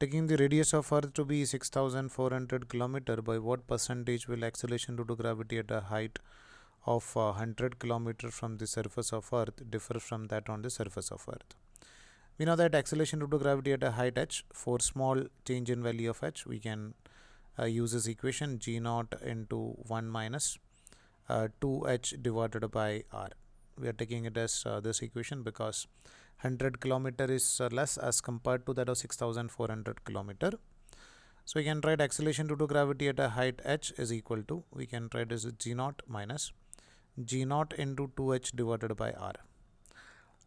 Taking the radius of Earth to be 6,400 km, by what percentage will acceleration due to gravity at a height of 100 km from the surface of Earth differ from that on the surface of Earth? We know that acceleration due to gravity at a height h, for small change in value of h, we can use this equation g naught into 1 minus 2h divided by r. We are taking it as this equation because 100 kilometer is less as compared to that of 6,400 kilometer. So we can write acceleration due to gravity at a height h is equal to, we can write as g naught minus g naught into 2h divided by r.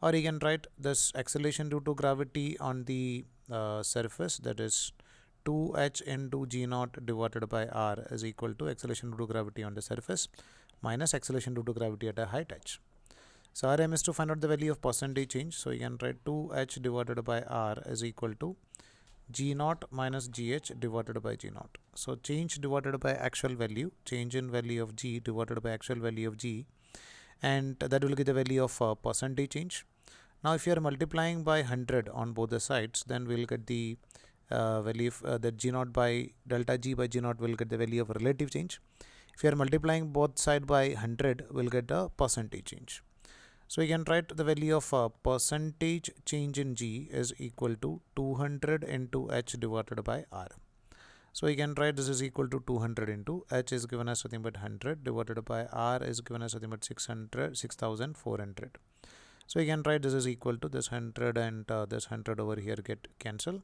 Or you can write this acceleration due to gravity on the surface, that is 2h into g naught divided by r is equal to acceleration due to gravity on the surface minus acceleration due to gravity at a height h. So our aim is to find out the value of percentage change. So you can write 2h divided by r is equal to g naught minus gh divided by g naught. So change divided by actual value, change in value of g divided by actual value of g, and that will give the value of percentage change. Now if you are multiplying by 100 on both the sides, then we'll get the value of that g naught by delta g by g naught will get the value of relative change. If you are multiplying both side by 100, we'll get the percentage change. So we can write the value of percentage change in g is equal to 200 into h divided by r. So we can write this is equal to 200 into h is given as nothing but 100 divided by r is given as nothing but 6,400. So we can write this is equal to this 100 and this 100 over here get cancelled.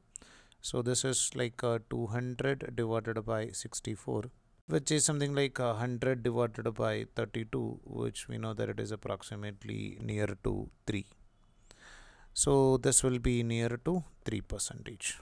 So this is like 200 divided by 64, which is something like 100 divided by 32, which we know that it is approximately near to 3. So this will be near to 3%.